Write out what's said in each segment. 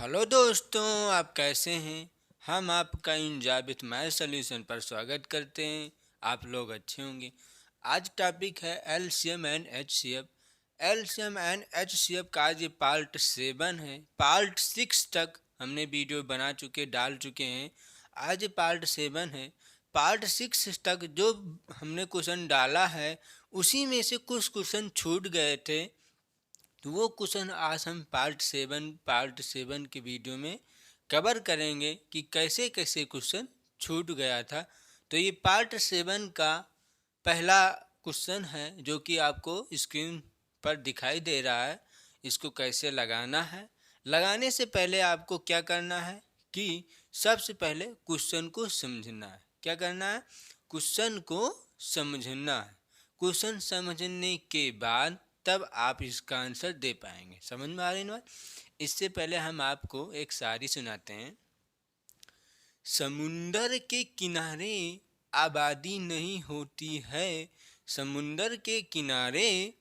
Hello दोस्तों, आप कैसे हैं। हम आपका इन जाबित माय सॉल्यूशन पर स्वागत करते हैं। आप लोग अच्छे होंगे। आज टॉपिक है LCM and HCF. LCM and HCF का आज ये पार्ट 7 है। पार्ट 6 तक हमने वीडियो बना चुके डाल चुके हैं। आज पार्ट 7 है। पार्ट 6 तक जो हमने क्वेश्चन डाला है उसी में से कुछ क्वेश्चन छूट गए थे, तो वो क्वेश्चन आज हम पार्ट 7 के वीडियो में कवर करेंगे कि कैसे कैसे क्वेश्चन छूट गया था। तो ये पार्ट 7 का पहला क्वेश्चन है जो कि आपको स्क्रीन पर दिखाई दे रहा है। इसको कैसे लगाना है, लगाने से पहले आपको क्या करना है कि सबसे पहले क्वेश्चन को समझना है। क्या करना है? क्वेश्चन को समझना है। क्वेश्चन समझने के बाद तब आप इसका आंसर दे पाएंगे। समझ में आ रही है ना बात? इससे पहले हम आपको एक शायरी सुनाते हैं। समुंदर के किनारे आबादी नहीं होती है, समुंदर के किनारे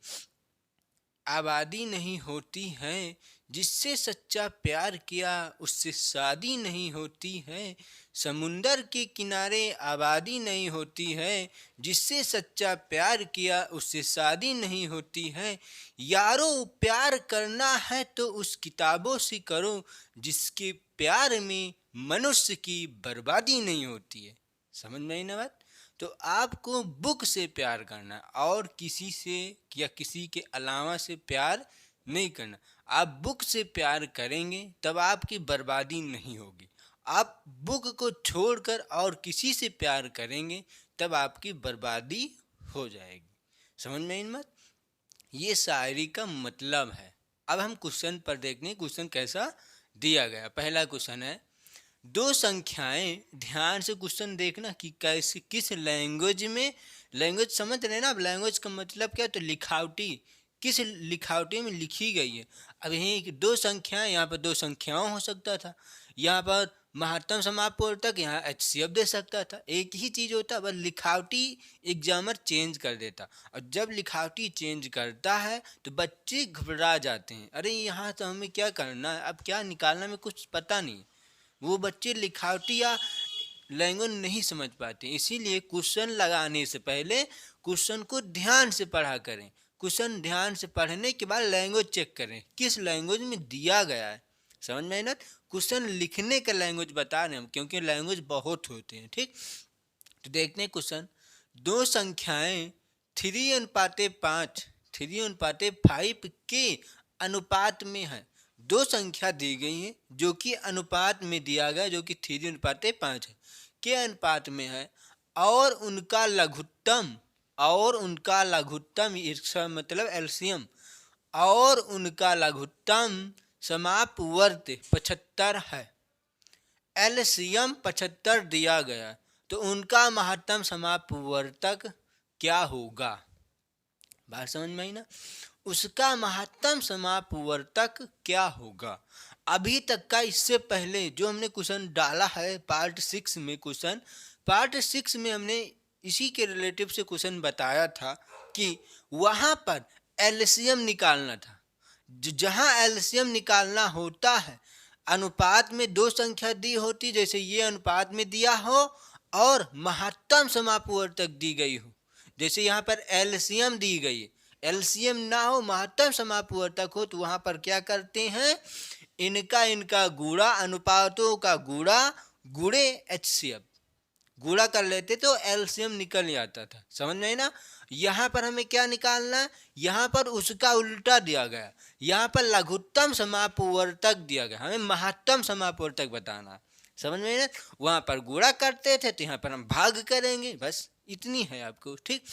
आबादी नहीं होती है, जिससे सच्चा प्यार किया उससे शादी नहीं होती है। समुंदर के किनारे आबादी नहीं होती है, जिससे सच्चा प्यार किया उससे शादी नहीं होती है। यारो प्यार करना है तो उस किताबों से करो, जिसके प्यार में मनुष्य की बर्बादी नहीं होती है। समझ में आई ना बात? तो आपको बुक से प्यार करना और किसी से या किसी के अलावा से प्यार नहीं करना। आप बुक से प्यार करेंगे तब आपकी बर्बादी नहीं होगी। आप बुक को छोड़कर और किसी से प्यार करेंगे तब आपकी बर्बादी हो जाएगी। समझ में आई बात? ये शायरी का मतलब है। अब हम क्वेश्चन पर देखते हैं क्वेश्चन कैसा दिया गया। पहला क्वेश्चन है, दो संख्याएं, ध्यान से क्वेश्चन देखना कि कैसे किस लैंग्वेज में, लैंग्वेज समझ रहे हैं ना। अब लैंग्वेज का मतलब क्या है? तो लिखावटी, किस लिखावटी में लिखी गई है। अब यही दो संख्याएं, यहाँ पर दो संख्याओं हो सकता था, यहाँ पर महत्तम समापवर्तक, यहाँ एचसीएफ दे सकता था। एक ही चीज़ होता, बस लिखावटी एग्जामर चेंज कर देता। और जब लिखावटी चेंज करता है तो बच्चे घबरा जाते हैं, अरे यहाँ तो हमें क्या करना है, अब क्या निकालना में कुछ पता नहीं। वो बच्चे लिखावटी या लैंग्वेज नहीं समझ पाते। इसीलिए क्वेश्चन लगाने से पहले क्वेश्चन को ध्यान से पढ़ा करें। क्वेश्चन ध्यान से पढ़ने के बाद लैंग्वेज चेक करें किस लैंग्वेज में दिया गया है। समझ में आई ना? क्वेश्चन लिखने का लैंग्वेज बता रहे हैं हम, क्योंकि लैंग्वेज बहुत होते हैं। ठीक, तो देखते हैं क्वेश्चन। दो संख्याएं 3:5, 3:5 के अनुपात में है। दो संख्या दी गई है जो कि अनुपात में दिया गया, जो कि 3:5 है, के अनुपात में है, और उनका लघुत्तम इसका मतलब एलसीएम, और उनका लघुत्तम समापवर्त 75 है। एलसीएम 75 दिया गया, तो उनका महत्तम समापवर्तक क्या होगा? बात समझ में आई ना? उसका महत्तम समापवर्तक क्या होगा? अभी तक का, इससे पहले जो हमने क्वेश्चन डाला है पार्ट 6 में हमने इसी के रिलेटिव से क्वेश्चन बताया था कि वहां पर एलसीएम निकालना था। जहां एलसीएम निकालना होता है, अनुपात में दो संख्या दी होती, जैसे ये अनुपात में दिया हो और महत्तम समापवर्तक दी गई हो। जैसे यहाँ पर एलसीएम दी गई है, एलसीएम ना हो महत्तम समापवर्तक हो, तो वहां पर क्या करते हैं, इनका गुणा, अनुपातों का गुणा गुणे एचसीएफ, गुणा कर लेते तो एलसीएम निकल जाता था। समझ में ना? यहाँ पर हमें क्या निकालना है? यहाँ पर उसका उल्टा दिया गया, यहाँ पर लघुत्तम समापवर्तक दिया गया, हमें महत्तम समापवर्तक बताना। समझ में ना? वहाँ पर गुणा करते थे तो यहाँ पर हम भाग करेंगे, बस इतनी है आपको। ठीक,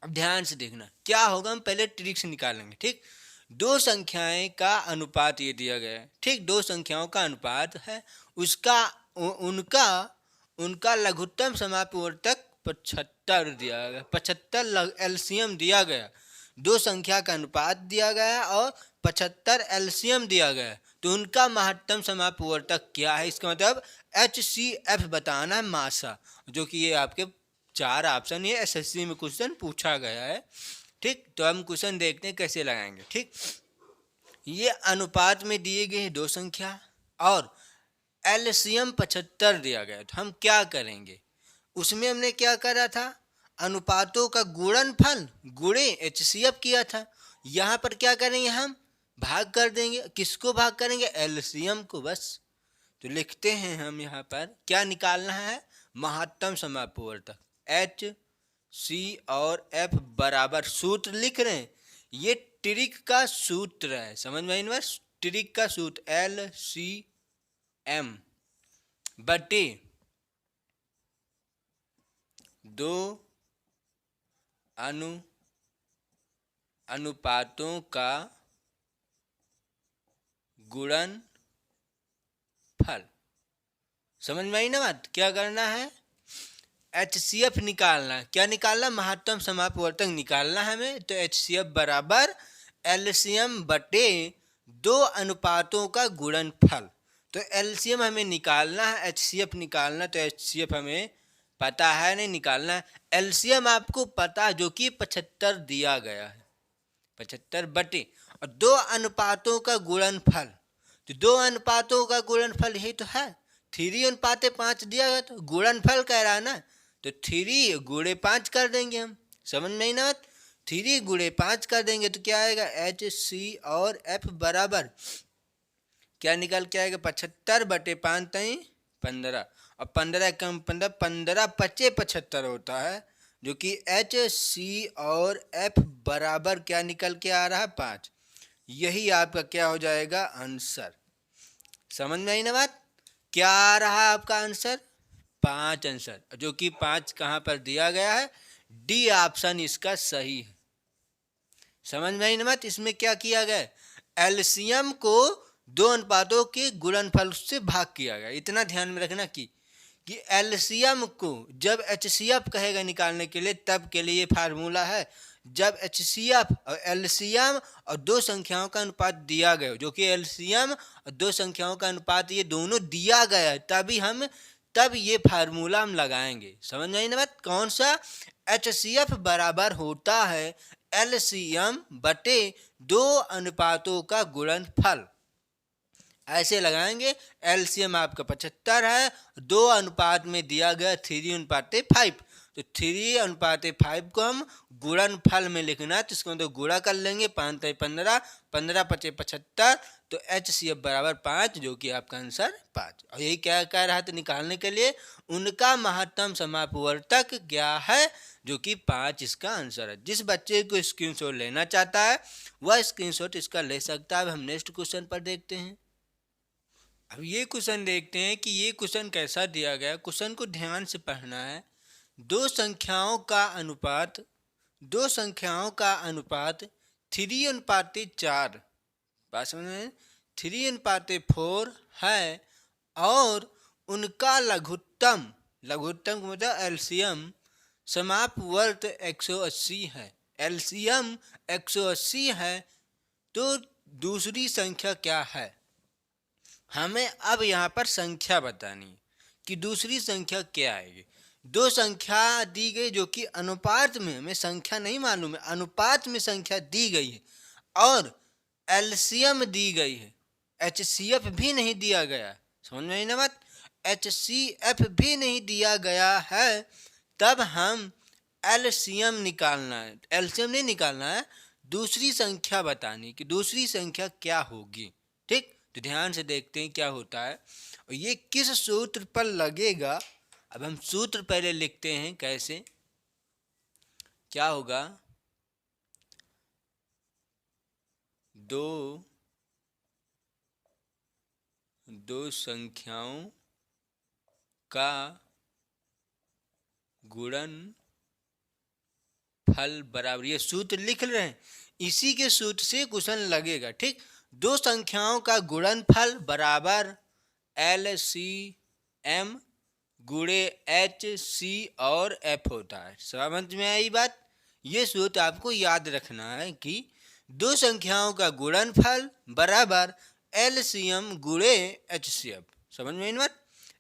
अब ध्यान से देखना क्या होगा। हम पहले ट्रिक्स निकालेंगे। ठीक, दो संख्याएं का अनुपात ये दिया गया है। ठीक, दो संख्याओं का अनुपात है, उसका उनका लघुत्तम समापवर्तक 75 दिया गया, 75 एलसीएम दिया गया। दो संख्या का अनुपात दिया गया और 75 एलसीएम दिया गया, तो उनका महत्तम समापवर्तक क्या है? इसका मतलब एचसीएफ बताना है, मासा, जो कि ये आपके 4 ऑप्शन ये एसएससी में क्वेश्चन पूछा गया है। ठीक, तो हम क्वेश्चन देखते हैं कैसे लगाएंगे। ठीक, ये अनुपात में दिए गए दो संख्या, और एलसीएम 75 दिया गया, तो हम क्या करेंगे? उसमें हमने क्या करा था? अनुपातों का गुणनफल गुणे एचसीएफ किया था। यहाँ पर क्या करेंगे? हम भाग कर देंगे। किसको भाग करेंगे? एलसीएम को बस। तो लिखते हैं हम यहाँ पर क्या निकालना है? महत्तम समापवर्तक एच सी और एफ बराबर, सूत्र लिख रहे हैं, ये ट्रिक का सूत्र है, समझ में आई? ट्रिक का सूत्र एल सी एम बटे दो अनुपातों का गुणनफल। समझ में आई ना बात? क्या करना है? एचसीएफ निकालना है। क्या निकालना? महत्तम समापवर्तक निकालना है हमें। तो एचसीएफ बराबर एलसीएम बटे दो अनुपातों का गुणनफल। तो एलसीएम हमें निकालना है, एचसीएफ निकालना। तो एचसीएफ हमें पता है नहीं, निकालना है। एलसीएम आपको पता, जो कि 75 दिया गया है, 75 बटे और दो अनुपातों का गुणनफल। तो दो अनुपातों का गुणनफल यही तो है, 3:5 दिया गया, तो गुणनफल कह रहा है ना, तो 3 गुणे 5 कर देंगे हम। समझ में ही ना? 3 गुणे 5 कर देंगे तो क्या आएगा? एच सी और एफ बराबर क्या निकल के आएगा? 75 बटे 5 तई 15 और 15 कम 15, 15 पचे 75 होता है, जो कि एच सी और एफ बराबर क्या निकल के आ रहा है? 5। यही आपका क्या हो जाएगा? आंसर। समझ में आई ना बात? क्या आ रहा है आपका आंसर? 5 आंसर, जो कि 5 कहाँ पर दिया गया है? डी ऑप्शन इसका सही है। समझ में आई ना बात? इसमें क्या किया गया? एलसीएम को दो अनुपातों के गुणनफल से भाग किया गया। इतना ध्यान में रखना कि एलसीएम को जब एचसीएफ कहेगा निकालने के लिए, तब के लिए फार्मूला है, जब एचसीएफ और एलसीएम और दो संख्याओं का अनुपात दिया गया, जो कि एलसीएम और दो संख्याओं का अनुपात ये दोनों दिया गया है, तब ये फार्मूला हम लगाएंगे। समझ में आई ना बात? कौन सा? एचसीएफ बराबर होता है एलसीएम बटे दो अनुपातों का गुणनफल। ऐसे लगाएंगे। एलसीएम आपका 75 है, दो अनुपात में दिया गया 3:5, तो 3:5 को हम गुणनफल में लिखना है, तो इसको तो गुणा कर लेंगे। 5 × 15, 15 × 5 = 75, तो एचसीएफ बराबर 5, जो कि आपका आंसर 5। और यही क्या कह रहा था निकालने के लिए? उनका महत्तम समापवर्तक क्या है? जो कि 5 इसका आंसर है। जिस बच्चे को स्क्रीनशॉट लेना चाहता है वह स्क्रीनशॉट इसका ले सकता है। अब हम नेक्स्ट क्वेश्चन पर देखते हैं। अब ये क्वेश्चन देखते हैं कि ये क्वेश्चन कैसा दिया गया। क्वेश्चन को ध्यान से पढ़ना है। दो संख्याओं का अनुपात 3:4, बात समझ में? 3:4 है और उनका लघुत्तम का मतलब एलसीएम समापवर्त 180 है। एलसीएम 180 है, तो दूसरी संख्या क्या है? हमें अब यहाँ पर संख्या बतानी है कि दूसरी संख्या क्या आएगी। दो संख्या दी गई, जो कि अनुपात में, हमें संख्या नहीं मालूम है, अनुपात में संख्या दी गई है और एलसीएम दी गई है। एचसीएफ भी नहीं दिया गया। समझ में आई ना बात? एचसीएफ भी नहीं दिया गया है। तब हम एलसीएम निकालना है, एलसीएम नहीं निकालना है, दूसरी संख्या बतानी कि दूसरी संख्या क्या होगी। ठीक, तो ध्यान से देखते हैं क्या होता है और ये किस सूत्र पर लगेगा। अब हम सूत्र पहले लिखते हैं। कैसे? क्या होगा? दो संख्याओं का गुणनफल बराबर, ये सूत्र लिख रहे हैं, इसी के सूत्र से क्वेश्चन लगेगा। ठीक, दो संख्याओं का गुणनफल बराबर एलसीएम गुणे एच सी और एफ होता है। समझ में आई बात? ये सूत्र आपको याद रखना है कि दो संख्याओं का गुणनफल बराबर एलसीएम गुणे एचसीएफ। समझ में आई बात?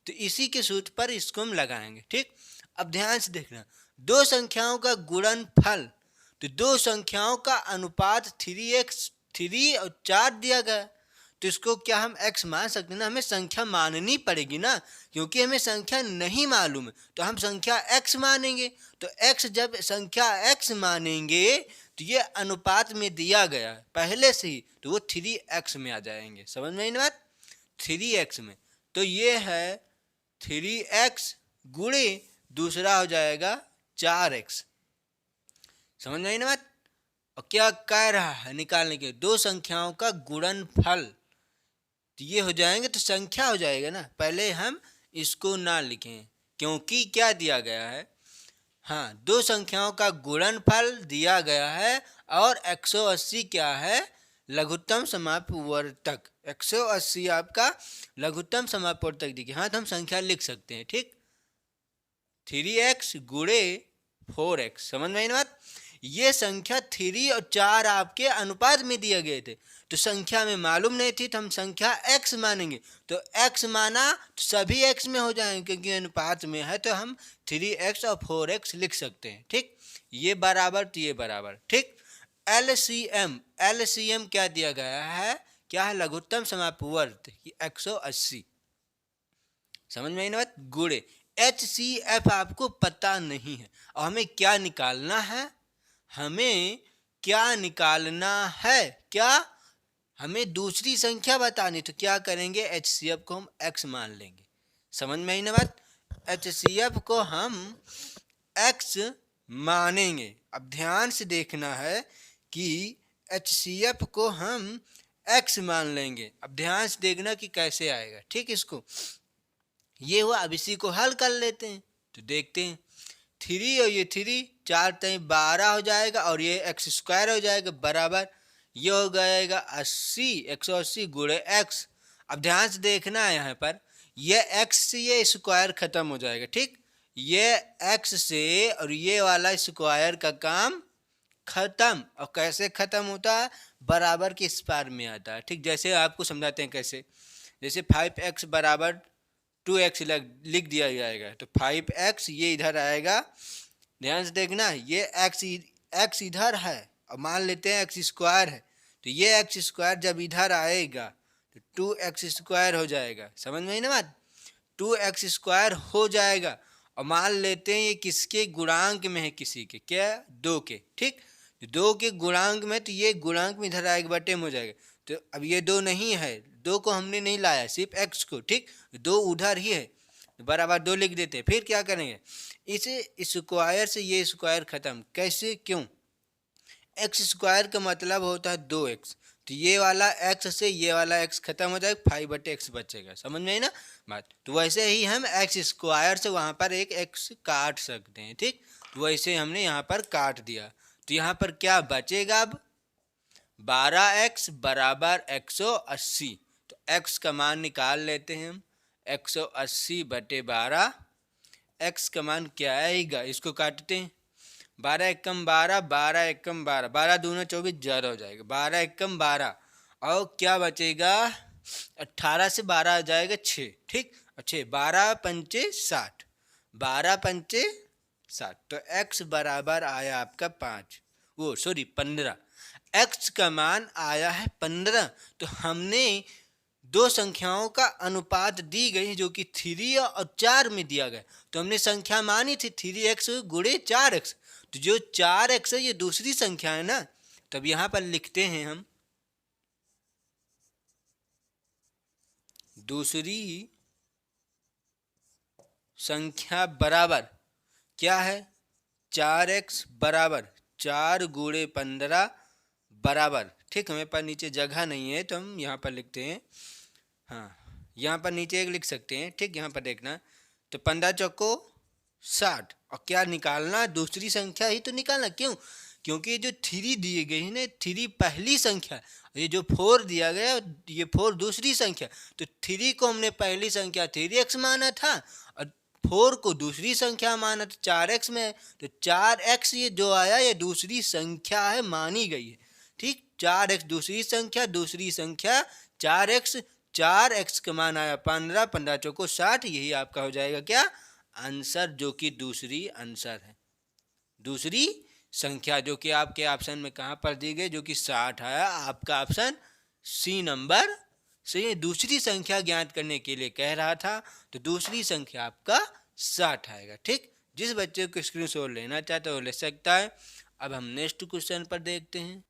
तो इसी के सूत्र पर इसको हम लगाएंगे। ठीक, अब ध्यान से देखना, दो संख्याओं का गुणनफल, तो दो संख्याओं का अनुपात 3 और 4 दिया गया, तो इसको क्या हम x मान सकते हैं ना? हमें संख्या माननी पड़ेगी ना, क्योंकि हमें संख्या नहीं मालूम है तो हम संख्या x मानेंगे। तो x जब संख्या x मानेंगे तो ये अनुपात में दिया गया है पहले से ही, तो वो 3x में आ जाएंगे। समझ में आई ना बात? 3x में, तो ये है 3x गुणे दूसरा हो जाएगा 4x। समझ में आई ना बात? और क्या कह रहा है निकालने के? दो संख्याओं का गुणनफल, तो ये हो जाएंगे तो संख्या हो जाएगा ना। पहले हम इसको ना लिखें क्योंकि क्या दिया गया है, हाँ, दो संख्याओं का गुणनफल दिया गया है और 180 क्या है? लघुत्तम समापवर्तक। 180 आपका लघुत्तम समापवर्तक दिखे। हाँ, तो हम संख्या लिख सकते हैं। ठीक, 3x गुणे 4x। समझ में आई ना बात? ये संख्या 3 और 4 आपके अनुपात में दिए गए थे, तो संख्या में मालूम नहीं थी तो हम संख्या x मानेंगे। तो x माना तो सभी x में हो जाएंगे, क्योंकि अनुपात में है तो हम 3x और 4x लिख सकते हैं। ठीक, ये बराबर तो ये बराबर। ठीक, LCM क्या दिया गया है? क्या है? लघुत्तम समापवर्त 180। समझ में आई ना बात? गुणे HCF आपको पता नहीं है और हमें क्या निकालना है? हमें क्या निकालना है? क्या? हमें दूसरी संख्या बतानी। तो क्या करेंगे? HCF को हम x मान लेंगे। समझ में आई ना बात? HCF को हम x मानेंगे। अब ध्यान से देखना है कि HCF को हम x मान लेंगे। अब ध्यान से देखना कि कैसे आएगा। ठीक, इसको ये हुआ। अब इसी को हल कर लेते हैं तो देखते हैं। 3 और ये 3, 4 तय 12 हो जाएगा और ये एक्स स्क्वायर हो जाएगा बराबर, ये हो जाएगा 80, 180 गुणे x। अब ध्यान से देखना है, यहाँ पर ये x से ये स्क्वायर खत्म हो जाएगा। ठीक, ये x से और ये वाला स्क्वायर का काम खत्म। और कैसे खत्म होता है? बराबर के इस पार में आता है। ठीक, जैसे आपको समझाते हैं कैसे। जैसे 5x बराबर 2x लिख दिया जाएगा, तो 5x ये इधर आएगा। ध्यान से देखना, ये x इधर है और मान लेते हैं x स्क्वायर है, तो ये x स्क्वायर जब इधर आएगा तो 2x स्क्वायर हो जाएगा। समझ में आई ना बात? 2x स्क्वायर हो जाएगा और मान लेते हैं ये किसके गुणांक में है? किसी के, क्या? 2 के। ठीक, 2 के गुणांक में, तो ये गुणांक में इधर आएगा, बटे में हो जाएगा। तो अब ये 2 नहीं है, 2 को हमने नहीं लाया, सिर्फ x को। ठीक, 2 उधर ही है, बराबर 2 लिख देते हैं। फिर क्या करेंगे? इस स्क्वायर से ये स्क्वायर खत्म। कैसे? क्यों? एक्स स्क्वायर का मतलब होता है 2x, तो ये वाला x से ये वाला x खत्म हो जाएगा, 5/x बचेगा। समझ में आई ना बात? तो वैसे ही हम x स्क्वायर से वहाँ पर एक x काट सकते हैं। ठीक, तो वैसे हमने यहाँ पर काट दिया, तो यहाँ पर क्या बचेगा? अब 12x बराबर 180। तो x का मान निकाल लेते हैं हम। 180/12, x का मान क्या आएगा? इसको काटते हैं। 12 एकम 12, 12 एकम 12, 12 दूना 24, 0 हो जाएगा। 12 एकम 12 और क्या बचेगा? 18 से 12 आ जाएगा 6। ठीक, अच्छे 12 पंचे 60, 12 पंचे 60, तो x बराबर आया आपका 5, वो सॉरी 15। x का मान आया है 15। तो हमने दो संख्याओं का अनुपात दी गई जो कि 3 और 4 में दिया गया, तो हमने संख्या मानी थी 3x गुणे 4x। तो जो 4x है ये दूसरी संख्या है ना, तब यहाँ पर लिखते हैं हम दूसरी संख्या बराबर क्या है? 4x बराबर 4 गुणे 15 बराबर। ठीक, हमें पर नीचे जगह नहीं है तो हम यहाँ पर लिखते हैं। हाँ, यहाँ पर नीचे एक लिख सकते हैं। ठीक, यहाँ पर देखना, तो 15 चौको 60 और क्या निकालना? दूसरी संख्या ही तो निकालना। क्यों? क्योंकि जो 3 दी गई है ना, 3 पहली संख्या, ये जो 4 दिया गया ये 4 दूसरी संख्या। तो 3 को हमने पहली संख्या 3x माना था और 4 को दूसरी संख्या माना तो 4x में, तो 4x ये जो आया ये दूसरी संख्या है, मानी गई है। ठीक, 4x दूसरी संख्या, दूसरी संख्या 4x, 4x का मान आया 15, 15 चौको 60, यही आपका हो जाएगा क्या? आंसर, जो कि दूसरी आंसर है। दूसरी संख्या जो कि आपके ऑप्शन में कहाँ पर दी गई, जो कि 60 है। आपका ऑप्शन सी नंबर सही है। दूसरी संख्या ज्ञात करने के लिए कह रहा था, तो दूसरी संख्या आपका 60 आएगा। ठीक, जिस बच्चे को स्क्रीनशॉट लेना चाहता है वो ले सकता है। अब हम नेक्स्ट क्वेश्चन पर देखते हैं।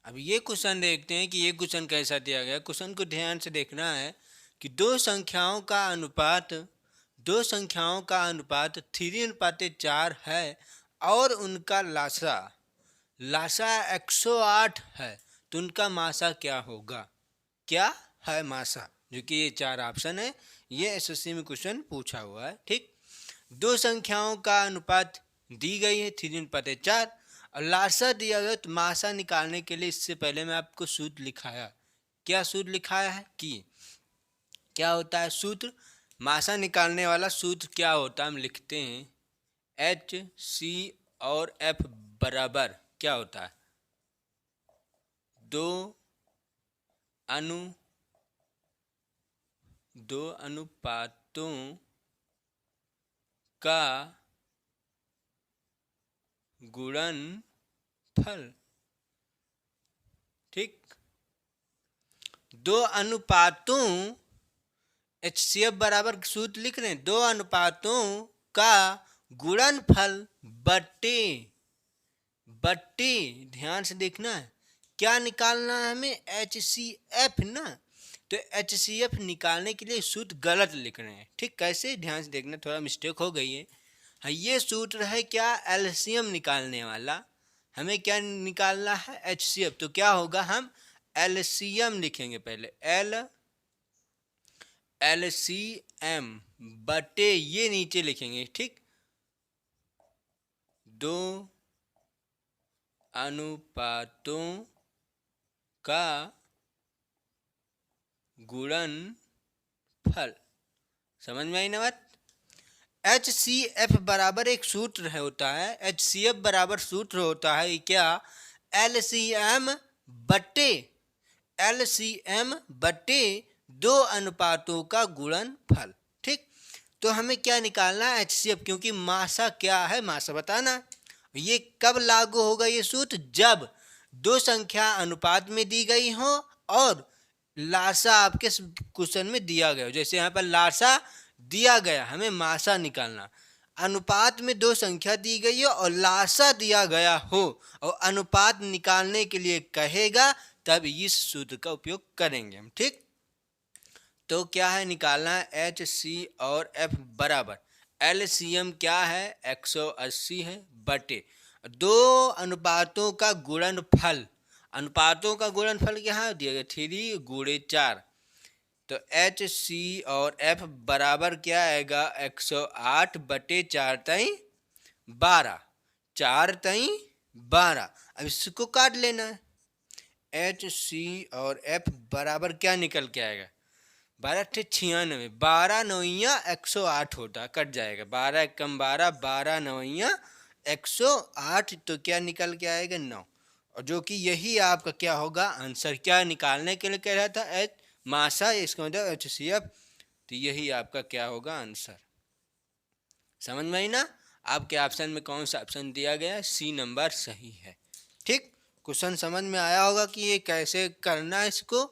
अब ये क्वेश्चन देखते हैं कि ये क्वेश्चन कैसा दिया गया। क्वेश्चन को ध्यान से देखना है कि दो संख्याओं का अनुपात 3:4 है और उनका लासा 108 है, तो उनका मासा क्या होगा? क्या है मासा? जो कि ये 4 ऑप्शन है, ये एसएससी में क्वेश्चन पूछा हुआ है। ठीक, दो संख्याओं का अनुपात दी गई है 3:4 और लासा दिया गया, तो मासा निकालने के लिए इससे पहले मैं आपको सूत्र लिखाया। क्या सूत्र लिखाया है कि क्या होता है सूत्र? मासा निकालने वाला सूत्र क्या होता है, हम लिखते हैं एच सी और एफ बराबर क्या होता है? दो अनुपातों का गुणनफल। ठीक, दो अनुपातों HCF बराबर सूत्र लिख रहे हैं, दो अनुपातों का गुणनफल बट्टे ध्यान से देखना है, क्या निकालना है हमें? HCF ना। तो HCF निकालने के लिए सूत्र गलत लिख रहे हैं। ठीक, कैसे? ध्यान से देखना, थोड़ा मिस्टेक हो गई है। हाँ, ये सूत्र है क्या? एलसीएम निकालने वाला। हमें क्या निकालना है? HCF। तो क्या होगा, हम एलसीएम लिखेंगे पहले, LCM बटे ये नीचे लिखेंगे। ठीक, दो अनुपातों का गुणनफल। समझ में आई ना बात? HCF बराबर एक सूत्र है, होता है HCF बराबर सूत्र होता है क्या? LCM बटे दो अनुपातों का गुणनफल। ठीक, तो हमें क्या निकालना है? HCF, क्योंकि मासा क्या है? मासा बताना। ये कब लागू होगा ये सूत्र? जब दो संख्या अनुपात में दी गई हो और लासा आपके क्वेश्चन में दिया गया हो। जैसे यहाँ पर लासा दिया गया, हमें मासा निकालना। अनुपात में दो संख्या दी गई हो और लासा दिया गया हो और अनुपात निकालने के लिए कहेगा, तब इस सूत्र का उपयोग करेंगे हम। ठीक, तो क्या है निकालना है? HC और F बराबर LCM क्या है? 180 है बटे दो अनुपातों का गुणनफल। अनुपातों का गुणनफल क्या दिया गया? 3 × 4। तो HC और F बराबर क्या आएगा? 108 बटे 4 × 12। 4 × 12। अब इसको काट लेना है। HC और F बराबर क्या निकल के आएगा? 12 × 96, 12 9 108 होता, कट जाएगा। 12 कम 12, 12 9 108, तो क्या निकल के आएगा? 9। और जो कि यही आपका क्या होगा? आंसर। क्या निकालने के लिए कह रहा था? मासा, इसका मतलब HCF, तो यही आपका क्या होगा? आंसर। समझ में आई ना? आपके ऑप्शन में कौन सा ऑप्शन दिया गया है? C नंबर सही है। ठीक, क्वेश्चन समझ में आया होगा कि ये कैसे करना है। इसको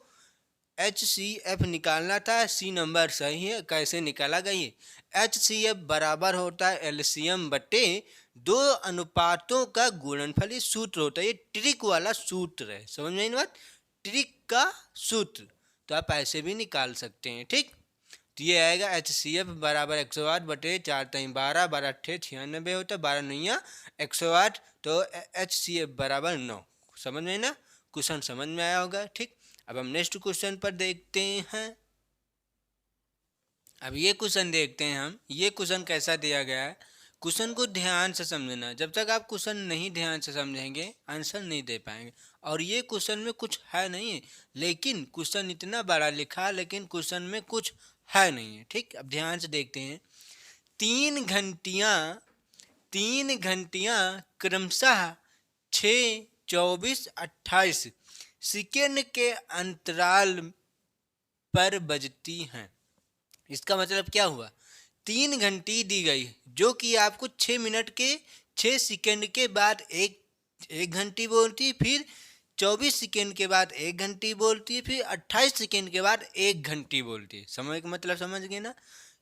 HCF निकालना था, C नंबर सही है। कैसे निकाला गया ये? HCF बराबर होता है LCM बटे दो अनुपातों का गुणनफल। ये सूत्र होता है, ये ट्रिक वाला सूत्र है। समझ में आई बात? ट्रिक का सूत्र, तो आप ऐसे भी निकाल सकते हैं। ठीक, तो ये आएगा HCF बराबर 108 बटे 4 × 12, 12 × 8 96 होता है, 12 9 108, तो HCF बराबर 9। समझ में ना? क्वेश्चन समझ में आया होगा। ठीक, अब हम नेक्स्ट क्वेश्चन पर देखते हैं। अब ये क्वेश्चन देखते हैं हम। ये क्वेश्चन कैसा दिया गया है? क्वेश्चन को ध्यान से समझना। जब तक आप क्वेश्चन नहीं ध्यान से समझेंगे, आंसर नहीं दे पाएंगे। और ये क्वेश्चन में कुछ है नहीं है, लेकिन क्वेश्चन इतना बड़ा लिखा, लेकिन क्वेश्चन में कुछ है नहीं है। ठीक, अब ध्यान से देखते हैं। 3 घंटियां क्रमशः 6, 24, 28 सेकेंड के अंतराल पर बजती हैं। इसका मतलब क्या हुआ? 3 घंटी दी गई जो कि आपको 6 मिनट के 6 सेकंड के बाद एक घंटी बोलती, फिर 24 सेकेंड के बाद 1 घंटी बोलती है, फिर 28 सेकेंड के बाद 1 घंटी बोलती है। समय का मतलब समझ गए ना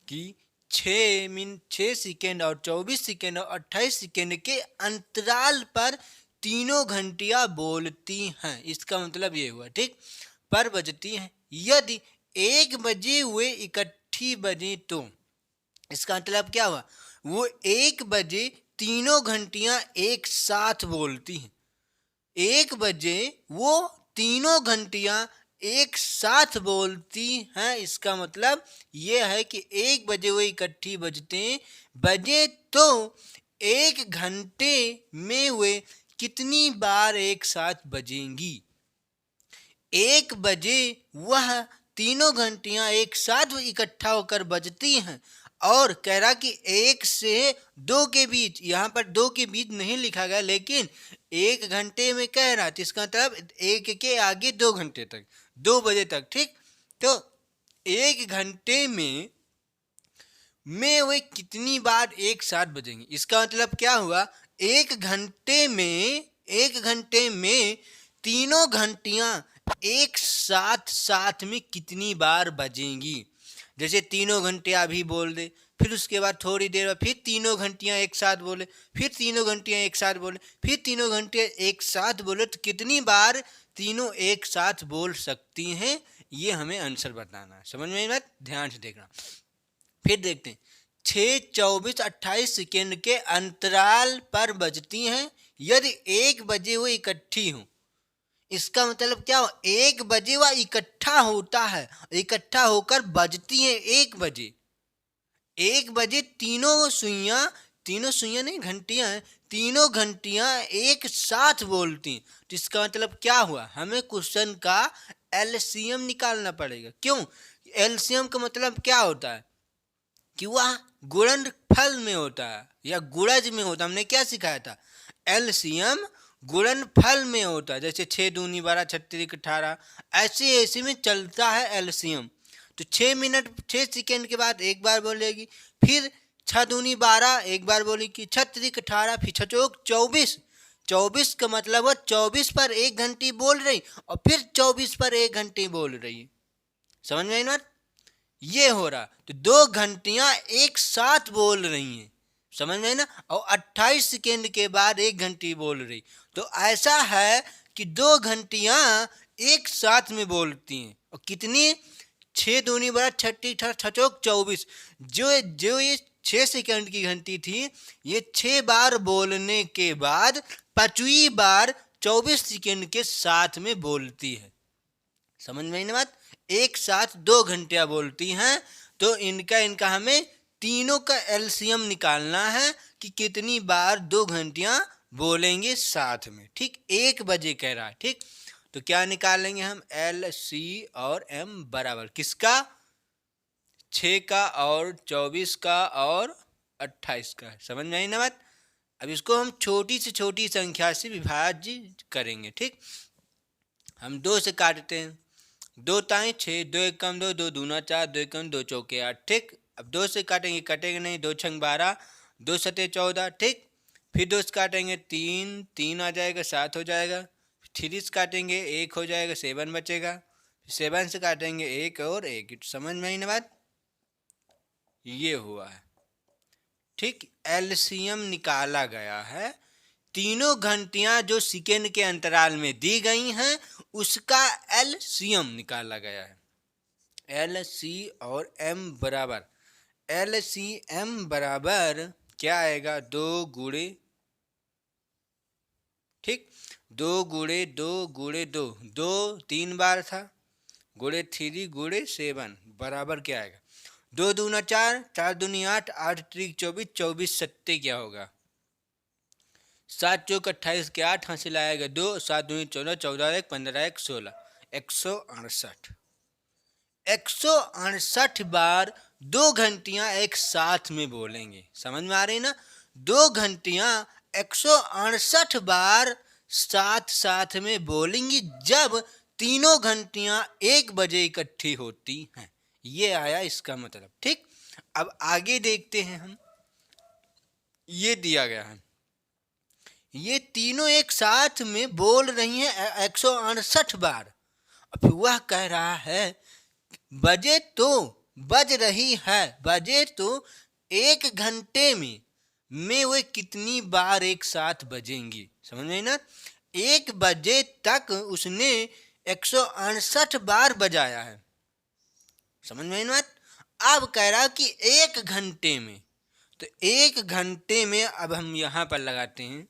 कि 6 सेकेंड और 24 सेकेंड और 28 सेकेंड के अंतराल पर तीनों घंटियां बोलती हैं। इसका मतलब ये हुआ, ठीक, पर बजती हैं। यदि 1 बजे हुए इकट्ठी बजे तो इसका मतलब क्या हुआ, वो 1 बजे तीनों घंटियां एक साथ बोलती हैं। 1 बजे वो तीनों घंटियां एक साथ बोलती हैं। इसका मतलब ये है कि 1 बजे वो इकट्ठी बजे तो 1 घंटे में वे कितनी बार एक साथ बजेंगी। 1 बजे वह तीनों घंटियां एक साथ इकट्ठा होकर बजती हैं। और कह रहा कि 1 से 2 के बीच, यहाँ पर 2 के बीच नहीं लिखा गया, लेकिन 1 घंटे में कह रहा, तो इसका मतलब 1 के आगे 2 घंटे तक, 2 बजे तक, ठीक। तो 1 घंटे में वे कितनी बार एक साथ बजेंगे। इसका मतलब क्या हुआ, 1 घंटे में तीनों घंटियां एक साथ में कितनी बार बजेंगी। जैसे तीनों घंटे अभी बोल दे, फिर उसके बाद थोड़ी देर बाद फिर तीनों घंटियां एक साथ बोले, फिर तीनों घंटियां एक साथ बोले, फिर तीनों घंटे एक साथ बोले, तो कितनी बार तीनों एक साथ बोल सकती हैं, ये हमें आंसर बताना है। समझ में बात, ध्यान से देखना। फिर देखते हैं, 6, 24, 28 सेकेंड के अंतराल पर बजती हैं यदि 1 बजे वो इकट्ठी हो। इसका मतलब क्या हो, 1 बजे वह इकट्ठा होता है, इकट्ठा होकर बजती है 1 बजे। 1 बजे तीनों सुइयां नहीं, घंटियां हैं, तीनों घंटियां एक साथ बोलती हैं। तो इसका मतलब क्या हुआ, हमें क्वेश्चन का एलसीएम निकालना पड़ेगा। क्यों, एलसीएम का मतलब क्या होता है कि वह गुणनफल में होता है या गुणज में होता है। हमने क्या सिखाया था, एलसीएम गुणनफल में होता है। जैसे 6 दूनी 12, 36 18, ऐसे में चलता है एलसीएम। तो 6 सेकेंड के बाद एक बार बोलेगी, फिर 6 दूनी 12 एक बार बोलेगी, 36 18, फिर 6 चौक 24। 24 का मतलब है 24 पर 1 घंटी बोल रही और फिर 24 पर 1 घंटी बोल रही है। समझ में आई ना, ये हो रहा। तो 2 घंटियां एक साथ बोल रही हैं, समझ में ना, और 28 सेकेंड के बाद 1 घंटी बोल रही। तो ऐसा है कि 2 घंटियां एक साथ में बोलती हैं। और कितनी, 6 दूनी 12, 36 18, 6 24। जो ये 6 सेकेंड की घंटी थी, ये 6 बार बोलने के बाद 5वीं बार 24 सेकेंड के साथ में बोलती है। समझ में ना बात, एक साथ 2 घंटियां बोलती हैं। तो इनका हमें तीनों का एलसीएम निकालना है कि कितनी बार 2 घंटियां बोलेंगे साथ में, ठीक। 1 बजे कह रहा है, ठीक। तो क्या निकालेंगे हम, एल सी और एम बराबर किसका, 6 का और 24 का और 28 का। समझ में आई ना बात। अब इसको हम छोटी से छोटी संख्या से विभाजित करेंगे, ठीक। हम 2 से काटते हैं, 2 ताई 6, 2 एकम 2, 2 दूना 4, 2 एकम 2 चौके 8, ठीक। अब 2 से काटेंगे, कटेंगे नहीं, 2 छंग 12, 2 सते 14, ठीक। फिर 2 से काटेंगे 3, 3 आ जाएगा, 7 हो जाएगा। 3 से काटेंगे 1 हो जाएगा, 7 बचेगा। 7 से काटेंगे 1 और 1। समझ में आई ना बात, ये हुआ है, ठीक। एलसीएम निकाला गया है। तीनों घंटियां जो सेकेंड के अंतराल में दी गई हैं उसका एलसीएम निकाला गया है। एल सी और एम बराबर, एल सी एम बराबर क्या आएगा, 2 गुणे, ठीक, 2 गुणे 2 गुणे 2, 2 3 बार था, गुणे 3 गुणे 7 बराबर क्या आएगा, 2 दूना 4, 4 दूनी 8, 8 त्रिक 24, 24 सत्ते क्या होगा, 7 चौक 28 के 8 हासिल आएगा 2, 7 दूनी 14, 14 1 15 1 16, 168। 168 बार 2 घंटियां एक साथ में बोलेंगे। समझ में आ रही ना, 2 घंटियां 168 बार साथ में बोलेंगी जब तीनों घंटियां 1 बजे इकट्ठी होती हैं। ये आया इसका मतलब, ठीक। अब आगे देखते हैं हम, ये दिया गया है ये तीनों एक साथ में बोल रही हैं 168 बार। अब वह कह रहा है बजे तो बज रही है, बजे तो 1 घंटे में वे कितनी बार एक साथ बजेंगी। समझ में ना, 1 बजे तक उसने 168 बार बजाया है। समझ में ना। अब कह रहा कि 1 घंटे में, तो 1 घंटे में अब हम यहां पर लगाते हैं।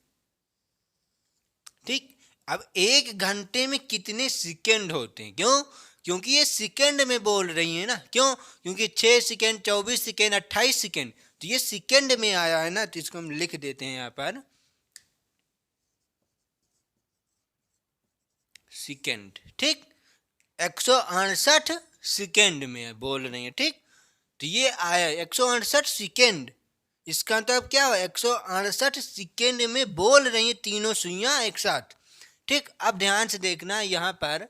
ठीक, अब 1 घंटे में कितने सेकेंड होते हैं? क्यों? क्योंकि ये सेकेंड में बोल रही है ना। क्यों? क्योंकि 6 सेकेंड, 24 सेकेंड, 28 सेकेंड, तो ये सेकेंड में आया है ना, तो इसको हम लिख देते हैं यहाँ पर सेकेंड। ठीक, 168 सेकेंड में बोल रही है। ठीक, तो ये आया 168 सेकेंड। इसका मतलब क्या हुआ? 168 सेकेंड में बोल रही है तीनों सुइयां एक साथ। ठीक, अब ध्यान से देखना यहाँ पर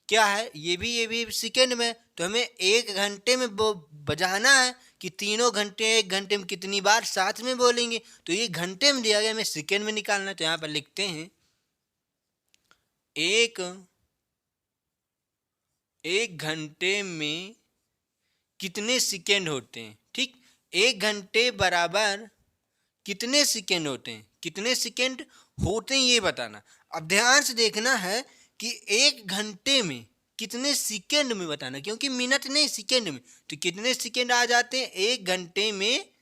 क्या है, ये भी सेकेंड में, तो हमें 1 घंटे में बजाना है कि तीनों घंटे 1 घंटे में कितनी बार साथ में बोलेंगे। तो ये घंटे में दिया गया, हमें सेकेंड में निकालना है। तो यहाँ पर लिखते हैं एक घंटे में कितने सेकेंड होते हैं। ठीक, 1 घंटे बराबर कितने सेकेंड होते हैं, कितने सेकेंड होते हैं ये बताना। अब ध्यान से देखना है कि 1 घंटे में कितने सेकेंड में बताना, क्योंकि मिनट नहीं सेकेंड में, तो कितने सेकेंड आ जाते हैं 1 घंटे में।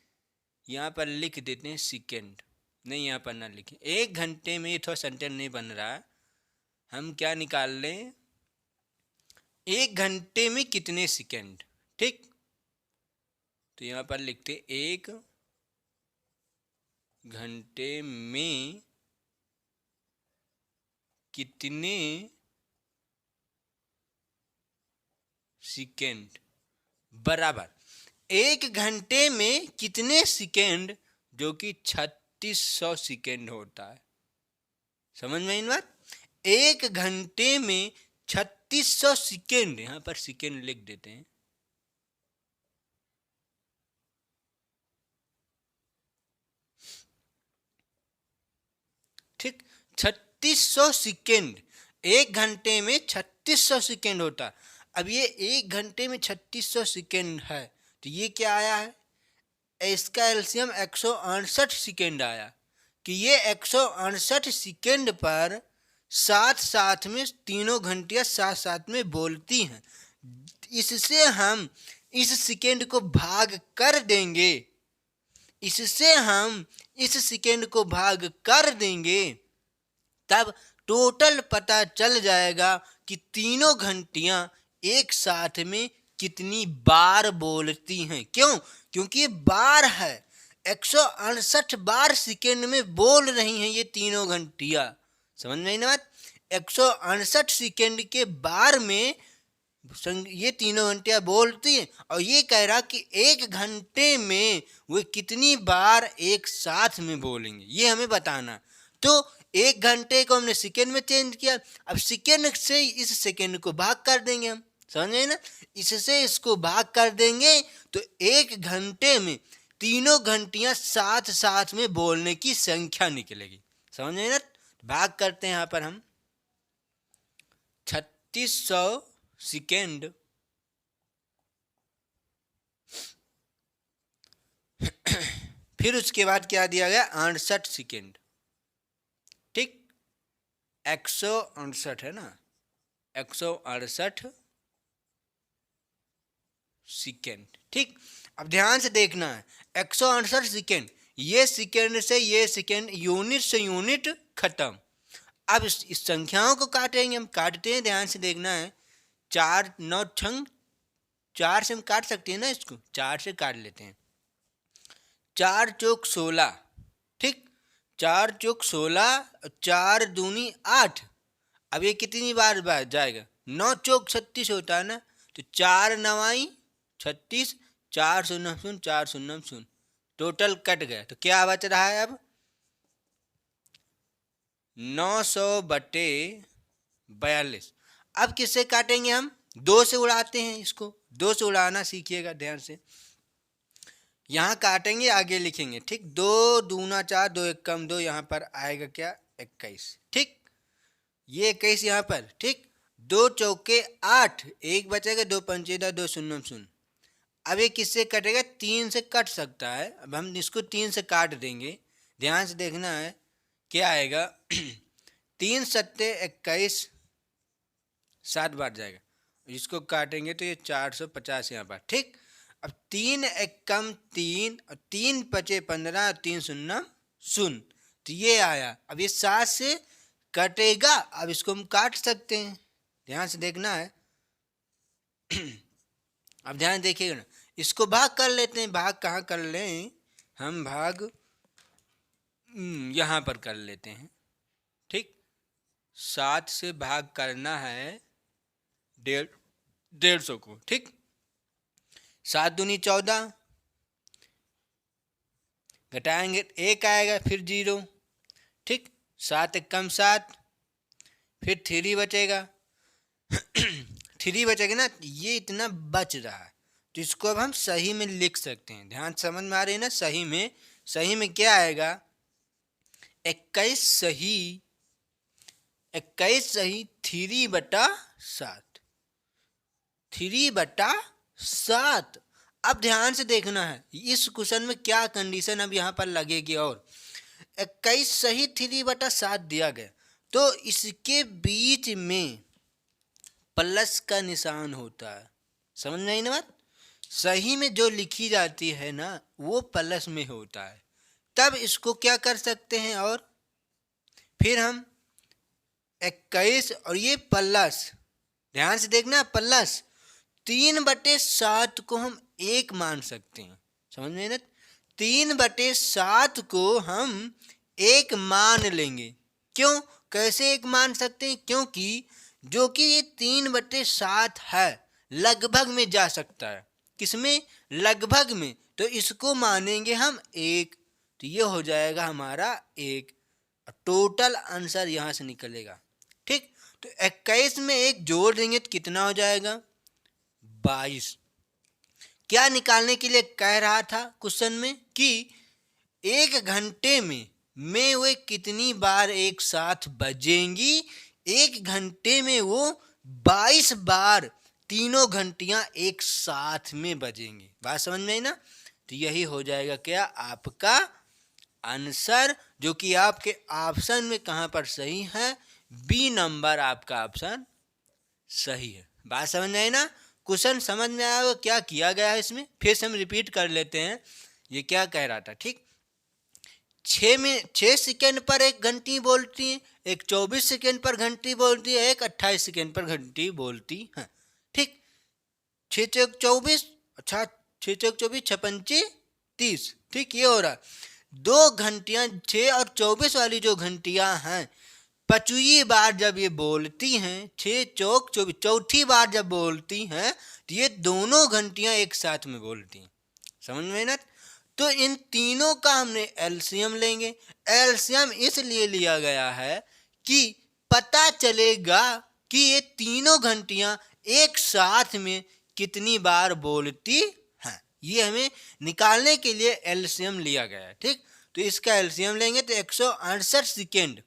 यहाँ पर लिख देते हैं सेकेंड, नहीं यहाँ पर ना लिखें। 1 घंटे में, ये थोड़ा सेंटेंस नहीं बन रहा है, हम क्या निकाल लें, 1 घंटे में कितने सेकेंड। ठीक, तो यहाँ पर लिखते 1 घंटे में कितने सेकेंड बराबर 1 घंटे में कितने सेकेंड, जो कि 3600 सेकेंड होता है। समझ में इन बात? 1 घंटे में 3600 सेकेंड, यहां पर सेकेंड लिख देते हैं। ठीक, 3600 सेकेंड, 1 घंटे में 3600 सेकेंड होता। अब ये 1 घंटे में 3600 सेकेंड है, तो ये क्या आया है, इसका एलसीएम 168 सेकेंड आया। कि ये 168 सेकेंड पर साथ साथ में तीनों घंटियां साथ साथ में बोलती हैं। इससे हम इस सेकेंड को भाग कर देंगे, इससे हम इस सेकेंड को भाग कर देंगे, तब टोटल पता चल जाएगा कि तीनों घंटियां एक साथ में कितनी बार बोलती हैं। क्यों? क्योंकि ये बार है, 168 बार सेकेंड में बोल रही हैं ये तीनों घंटियां। समझ में ना बात? 168 सेकेंड के बार में ये तीनों घंटियां बोलती हैं, और ये कह रहा कि 1 घंटे में वे कितनी बार एक साथ में बोलेंगे, ये हमें बताना। तो 1 घंटे को हमने सेकेंड में चेंज किया, अब सेकेंड से इस सेकेंड को भाग कर देंगे हम। समझ गए ना? इससे इसको भाग कर देंगे तो 1 घंटे में तीनों घंटियां साथ साथ में बोलने की संख्या निकलेगी। समझ गए ना? भाग करते हैं यहाँ पर हम 3600 सेकेंड फिर उसके बाद क्या दिया गया, 68 सेकेंड। ठीक, 168 है ना, 168 सेकेंड। ठीक, अब ध्यान से देखना है, 168 सेकेंड, ये सेकेंड से ये सेकेंड, यूनिट से यूनिट खत्म। अब इस संख्याओं को काटेंगे, हम काटते हैं, ध्यान से देखना है। 4 9 छंग 4 से हम काट सकते हैं ना, इसको 4 से काट लेते हैं। 4 चौक 16, ठीक, 4 चौक 16, 4 दूनी 8। अब ये कितनी बार जाएगा, 9 चौक 36 होता है ना, तो 4 9 36, 4 0 0 4 0 0, टोटल कट गया। तो क्या बच रहा है अब 900/42। अब किससे काटेंगे हम, 2 से उड़ाते हैं इसको, 2 से उड़ाना सीखिएगा ध्यान से। यहाँ काटेंगे आगे लिखेंगे, ठीक। 2×2 = 4, 2 × 1 = 2, यहाँ पर आएगा क्या 21, ठीक। ये 21 यहाँ पर, ठीक। 2 चौके 8, 1 बचेगा, 2 पंचे 10, 2 शून्य शून्य। अब ये किससे कटेगा, 3 से कट सकता है। अब हम इसको 3 से काट देंगे, ध्यान से देखना है क्या आएगा। 3 सत्ते 21, 7 बार जाएगा, इसको काटेंगे तो ये 450 यहाँ पर, ठीक। अब 3 एकम 3 और 3 पचे 15 और 3 शून्य शून्य, तो ये आया। अब ये 7 से कटेगा, अब इसको हम काट सकते हैं, ध्यान से देखना है। अब ध्यान देखिएगा ना, इसको भाग कर लेते हैं। भाग कहाँ कर लें हम, भाग यहाँ पर कर लेते हैं, ठीक। 7 से भाग करना है 150 को, ठीक। 7 दूनी 14, घटाएंगे 1 आएगा, फिर 0, ठीक। 7 एकम 7, फिर 3 बचेगा। 3 बचेगा ना, ये इतना बच रहा है, तो इसको अब हम सही में लिख सकते हैं। ध्यान समझ में आ रही है ना, सही में क्या आएगा, 21 सही 3/7, 3/7। अब ध्यान से देखना है इस क्वेश्चन में क्या कंडीशन अब यहाँ पर लगेगी। और 21 सही 3/7 दिया गया, तो इसके बीच में प्लस का निशान होता है। समझ में आई ना बात, सही में जो लिखी जाती है ना वो प्लस में होता है। तब इसको क्या कर सकते हैं, और फिर हम 21 और ये प्लस, ध्यान से देखना, प्लस 3/7 को हम 1 मान सकते हैं। समझ में ना, 3/7 को हम 1 मान लेंगे। क्यों, कैसे 1 मान सकते हैं, क्योंकि जो कि ये 3/7 है लगभग में जा सकता है, किसमें, लगभग में, तो इसको मानेंगे हम 1, तो ये हो जाएगा हमारा 1। टोटल आंसर यहाँ से निकलेगा, ठीक। तो 21 में 1 जोड़ देंगे तो कितना हो जाएगा, 22। क्या निकालने के लिए कह रहा था क्वेश्चन में कि 1 घंटे में वे कितनी बार एक साथ बजेंगी। 1 घंटे में वो 22 बार तीनों घंटियां एक साथ में बजेंगी। बात समझ में आई ना, तो यही हो जाएगा क्या आपका आंसर, जो कि आपके ऑप्शन में कहां पर सही है, बी नंबर आपका ऑप्शन सही है। बात समझ में आई ना, क्वेश्चन समझ में आया क्या किया गया है इसमें, फिर से हम रिपीट कर लेते हैं। ये क्या कह रहा था, ठीक। 6 सेकेंड पर एक घंटी बोलती है, एक 24 सेकेंड पर घंटी बोलती है, एक 28 सेकेंड पर घंटी बोलती है, ठीक। 6 चौक 24, अच्छा 6 चौक 24, 6 पंचे 30, ठीक। ये हो रहा 2 घंटियां 6 और 24 वाली जो घंटियां हैं, 5वीं बार जब ये बोलती हैं, 6 चौक 24, चौथी बार जब बोलती हैं, तो ये दोनों घंटियां एक साथ में बोलती हैं। समझ में ना, तो इन तीनों का हमने एलसीएम लेंगे। एलसीएम इसलिए लिया गया है कि पता चलेगा कि ये तीनों घंटियां एक साथ में कितनी बार बोलती हैं। ये हमें निकालने के लिए एलसीएम लिया गया है, ठीक। तो इसका एलसीएम लेंगे तो 168 सेकेंड,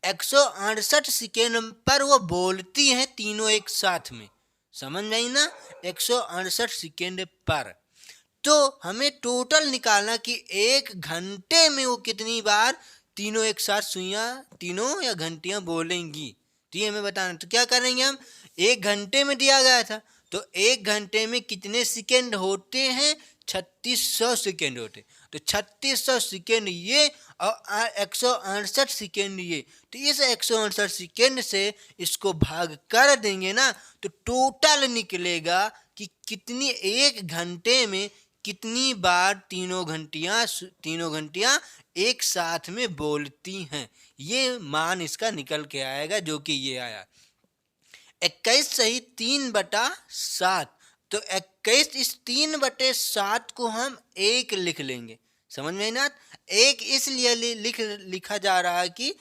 168 सेकेंड पर वो बोलती हैं तीनों एक साथ में। समझ में आई ना, 168 सेकेंड पर। तो हमें टोटल निकालना कि 1 घंटे में वो कितनी बार तीनों एक साथ सुइयां तीनों या घंटियां बोलेंगी, तो ये हमें बताना। तो क्या करेंगे हम, 1 घंटे में दिया गया था, तो 1 घंटे में कितने सेकेंड होते हैं, 3600 सेकेंड होते, तो 3600 सेकेंड ये और 168 सेकेंड ये, तो इस 168 सेकेंड से इसको भाग कर देंगे ना, तो टोटल निकलेगा कि कितनी 1 घंटे में कितनी बार तीनों घंटियां एक साथ में बोलती हैं। ये मान इसका निकल के आएगा, जो कि ये आया 21 सही 3/7। तो 21 इस 3/7 को हम 1 लिख लेंगे। समझ में ना, 1 इसलिए लिखा जा रहा है कि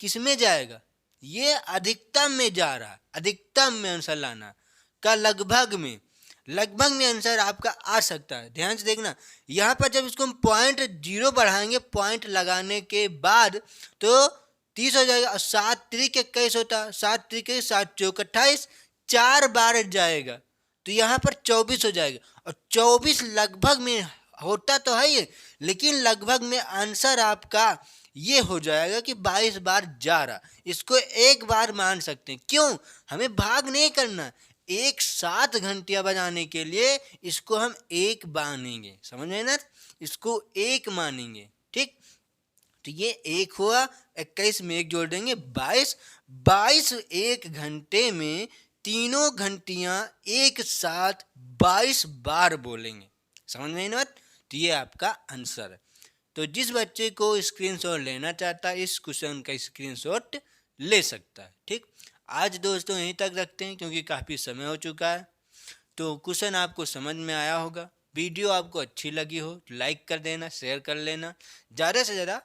किसमें जाएगा, ये अधिकतम में जा रहा है, अधिकतम में आंसर लाना का, लगभग में लगभग में आंसर आपका आ सकता है। ध्यान से देखना, यहाँ पर जब इसको हम 0.0 बढ़ाएंगे, पॉइंट लगाने के बाद, तो 30 हो जाएगा। और 7 त्रिक 21 होता है, 7 त्रिक 7 चौक 28, 4 बार जाएगा तो यहाँ पर 24 हो जाएगा। और 24 लगभग में होता तो है ये, लेकिन लगभग में आंसर आपका ये हो जाएगा कि 22 बार जा रहा। इसको एक बार मान सकते हैं। क्यों? हमें भाग नहीं करना, एक साथ घंटियां बजाने के लिए इसको हम एक मानेंगे, समझ में ना, इसको एक मानेंगे। ठीक, तो ये एक हुआ, 21 में एक जोड़ देंगे 22, 22 एक घंटे में तीनों घंटियां एक साथ 22 बार बोलेंगे, समझ में ना। तो ये आपका आंसर है। तो जिस बच्चे को स्क्रीनशॉट लेना चाहता है इस क्वेश्चन का स्क्रीनशॉट ले सकता है। ठीक, आज दोस्तों यहीं तक रखते हैं क्योंकि काफ़ी समय हो चुका है। तो क्वेश्चन आपको समझ में आया होगा। वीडियो आपको अच्छी लगी हो तो लाइक कर देना, शेयर कर लेना, ज़्यादा से ज़्यादा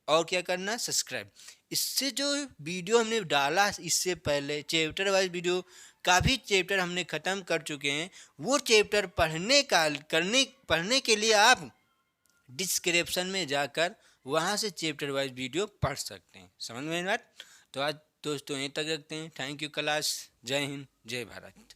और क्या करना, सब्सक्राइब। इससे जो वीडियो हमने डाला इससे पहले चैप्टर वाइज वीडियो, काफ़ी चैप्टर हमने ख़त्म कर चुके हैं। वो चैप्टर पढ़ने के लिए आप डिस्क्रिप्शन में जाकर वहाँ से चैप्टर वाइज वीडियो पढ़ सकते हैं, समझ में बात। तो आज दोस्तों यहीं तक रखते हैं। Thank you class. जय हिंद, जय भारत।